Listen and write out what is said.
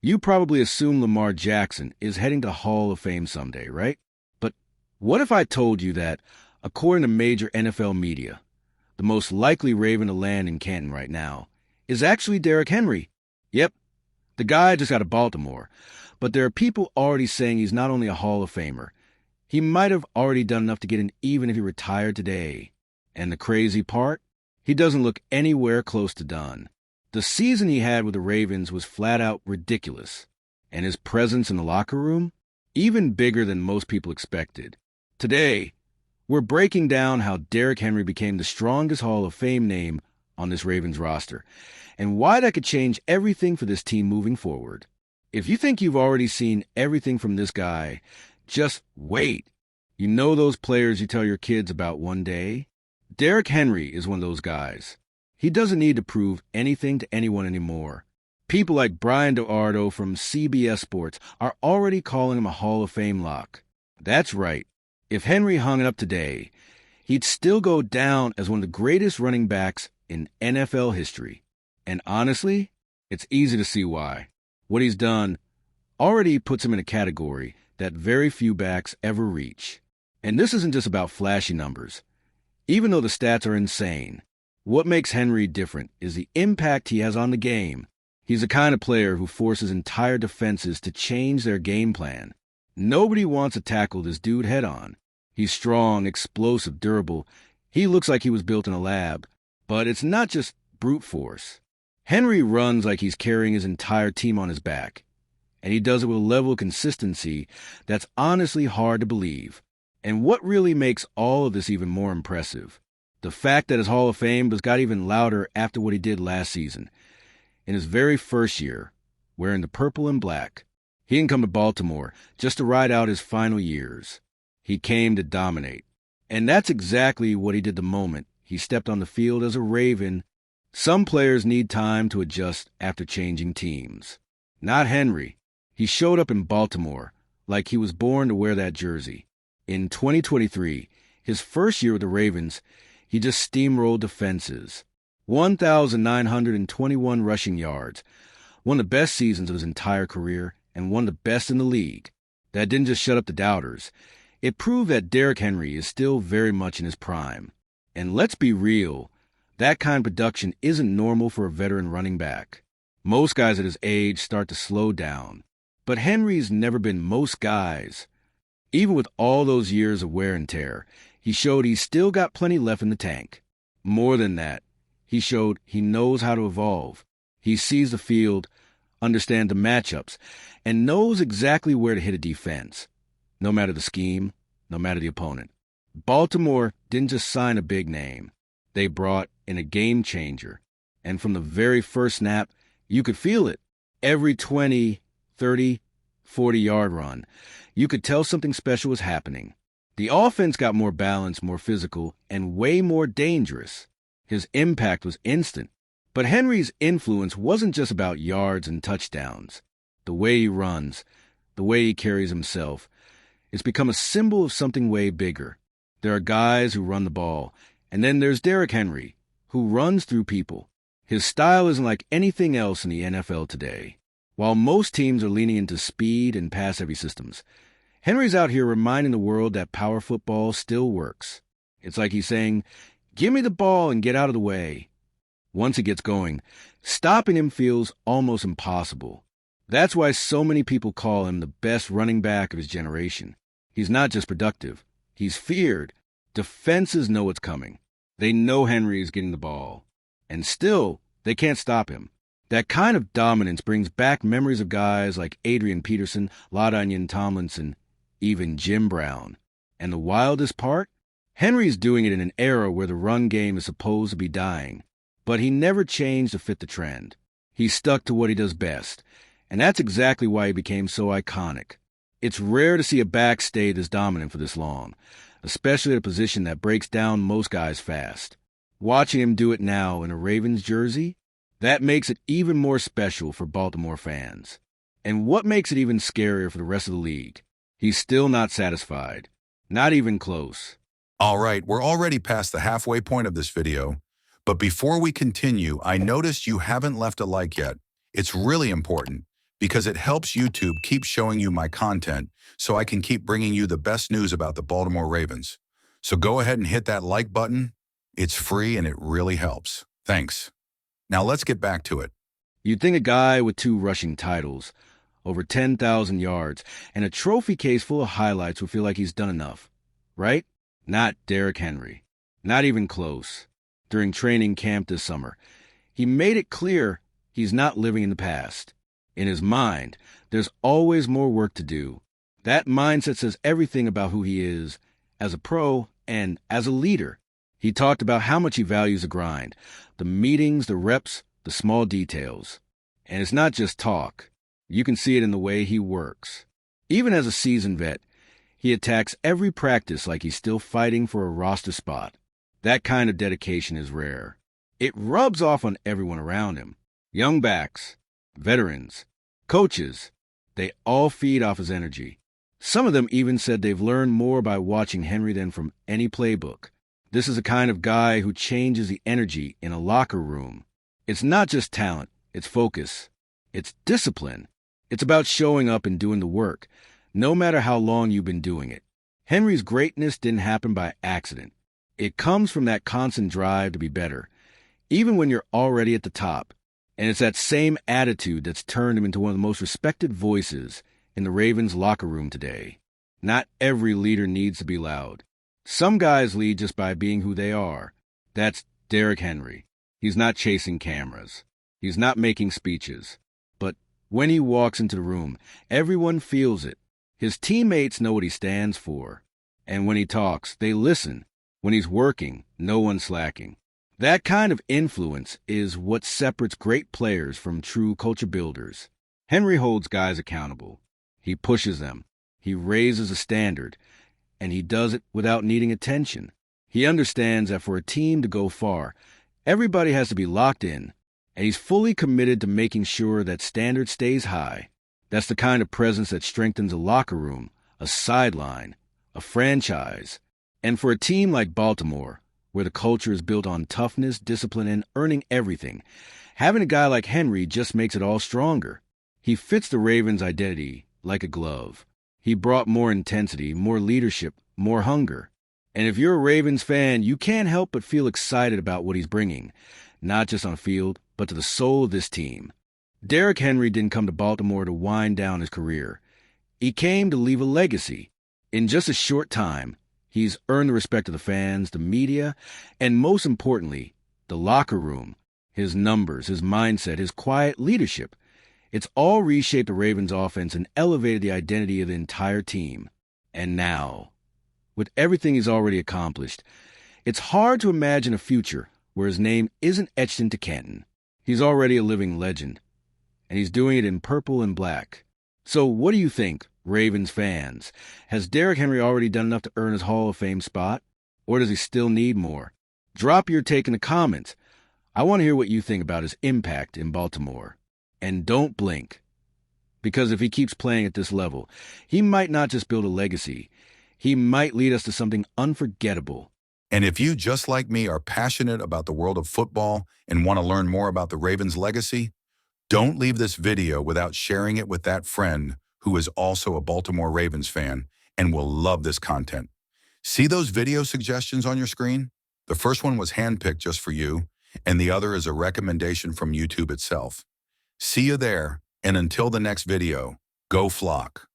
You probably assume Lamar Jackson is heading to Hall of Fame someday, right? But what if I told you that, according to major NFL media, the most likely Raven to land in Canton right now is actually Derrick Henry? Yep, the guy just got to Baltimore, but there are people already saying he's not only a Hall of Famer, he might have already done enough to get in even if he retired today. And the crazy part? He doesn't look anywhere close to done. The season he had with the Ravens was flat out ridiculous, and his presence in the locker room, even bigger than most people expected. Today, we're breaking down how Derrick Henry became the strongest Hall of Fame name on this Ravens roster, and why that could change everything for this team moving forward. If you think you've already seen everything from this guy, just wait. You know those players you tell your kids about one day? Derrick Henry is one of those guys. He doesn't need to prove anything to anyone anymore. People like Brian DeArdo from CBS Sports are already calling him a Hall of Fame lock. That's right. If Henry hung it up today, he'd still go down as one of the greatest running backs in NFL history. And honestly, it's easy to see why. What he's done already puts him in a category that very few backs ever reach. And this isn't just about flashy numbers. Even though the stats are insane, what makes Henry different is the impact he has on the game. He's the kind of player who forces entire defenses to change their game plan. Nobody wants to tackle this dude head-on. He's strong, explosive, durable. He looks like he was built in a lab. But it's not just brute force. Henry runs like he's carrying his entire team on his back. And he does it with a level of consistency that's honestly hard to believe. And what really makes all of this even more impressive? The fact that his Hall of Fame has got even louder after what he did last season. In his very first year, wearing the purple and black, he didn't come to Baltimore just to ride out his final years. He came to dominate. And that's exactly what he did the moment he stepped on the field as a Raven. Some players need time to adjust after changing teams. Not Henry. He showed up in Baltimore like he was born to wear that jersey. In 2023, his first year with the Ravens, he just steamrolled defenses. 1,921 rushing yards, one of the best seasons of his entire career, and one of the best in the league. That didn't just shut up the doubters. It proved that Derrick Henry is still very much in his prime. And let's be real, that kind of production isn't normal for a veteran running back. Most guys at his age start to slow down. But Henry's never been most guys. Even with all those years of wear and tear, he showed he's still got plenty left in the tank. More than that, he showed he knows how to evolve. He sees the field, understands the matchups, and knows exactly where to hit a defense, no matter the scheme, no matter the opponent. Baltimore didn't just sign a big name. They brought in a game changer. And from the very first snap, you could feel it. Every 20, 30, 40-yard run, you could tell something special was happening. The offense got more balanced, more physical, and way more dangerous. His impact was instant. But Henry's influence wasn't just about yards and touchdowns. The way he runs, the way he carries himself, it's become a symbol of something way bigger. There are guys who run the ball, and then there's Derrick Henry, who runs through people. His style isn't like anything else in the NFL today. While most teams are leaning into speed and pass-heavy systems, Henry's out here reminding the world that power football still works. It's like he's saying, give me the ball and get out of the way. Once he gets going, stopping him feels almost impossible. That's why so many people call him the best running back of his generation. He's not just productive. He's feared. Defenses know what's coming. They know Henry is getting the ball. And still, they can't stop him. That kind of dominance brings back memories of guys like Adrian Peterson, LaDainian Tomlinson, even Jim Brown. And the wildest part? Henry's doing it in an era where the run game is supposed to be dying. But he never changed to fit the trend. He stuck to what he does best. And that's exactly why he became so iconic. It's rare to see a back stay this dominant for this long, especially at a position that breaks down most guys fast. Watching him do it now in a Ravens jersey, that makes it even more special for Baltimore fans. And what makes it even scarier for the rest of the league? He's still not satisfied. Not even close. All right, we're already past the halfway point of this video. But before we continue, I noticed you haven't left a like yet. It's really important, because it helps YouTube keep showing you my content so I can keep bringing you the best news about the Baltimore Ravens. So go ahead and hit that like button. It's free and it really helps. Thanks. Now let's get back to it. You'd think a guy with 2 rushing titles, over 10,000 yards, and a trophy case full of highlights would feel like he's done enough, right? Not Derrick Henry. Not even close. During training camp this summer, he made it clear he's not living in the past. In his mind, there's always more work to do. That mindset says everything about who he is as a pro and as a leader. He talked about how much he values the grind, the meetings, the reps, the small details. And it's not just talk. You can see it in the way he works. Even as a seasoned vet, he attacks every practice like he's still fighting for a roster spot. That kind of dedication is rare. It rubs off on everyone around him. Young backs, veterans, coaches, they all feed off his energy. Some of them even said they've learned more by watching Henry than from any playbook. This is the kind of guy who changes the energy in a locker room. It's not just talent, it's focus. It's discipline. It's about showing up and doing the work, no matter how long you've been doing it. Henry's greatness didn't happen by accident. It comes from that constant drive to be better, even when you're already at the top. And it's that same attitude that's turned him into one of the most respected voices in the Ravens locker room today. Not every leader needs to be loud. Some guys lead just by being who they are. That's Derrick Henry. He's not chasing cameras. He's not making speeches. But when he walks into the room, everyone feels it. His teammates know what he stands for. And when he talks, they listen. When he's working, no one's slacking. That kind of influence is what separates great players from true culture builders. Henry holds guys accountable. He pushes them. He raises a standard. And he does it without needing attention. He understands that for a team to go far, everybody has to be locked in. And he's fully committed to making sure that standard stays high. That's the kind of presence that strengthens a locker room, a sideline, a franchise. And for a team like Baltimore, where the culture is built on toughness, discipline, and earning everything, having a guy like Henry just makes it all stronger. He fits the Ravens' identity like a glove. He brought more intensity, more leadership, more hunger. And if you're a Ravens fan, you can't help but feel excited about what he's bringing, not just on the field, but to the soul of this team. Derrick Henry didn't come to Baltimore to wind down his career. He came to leave a legacy. In just a short time, he's earned the respect of the fans, the media, and most importantly, the locker room. His numbers, his mindset, his quiet leadership. It's all reshaped the Ravens offense and elevated the identity of the entire team. And now, with everything he's already accomplished, it's hard to imagine a future where his name isn't etched into Canton. He's already a living legend, and he's doing it in purple and black. So what do you think, Ravens fans? Has Derrick Henry already done enough to earn his Hall of Fame spot? Or does he still need more? Drop your take in the comments. I want to hear what you think about his impact in Baltimore. And don't blink. Because if he keeps playing at this level, he might not just build a legacy. He might lead us to something unforgettable. And if you, just like me, are passionate about the world of football and want to learn more about the Ravens' legacy, don't leave this video without sharing it with that friend who is also a Baltimore Ravens fan and will love this content. See those video suggestions on your screen? The first one was handpicked just for you, and the other is a recommendation from YouTube itself. See you there, and until the next video, go Flock.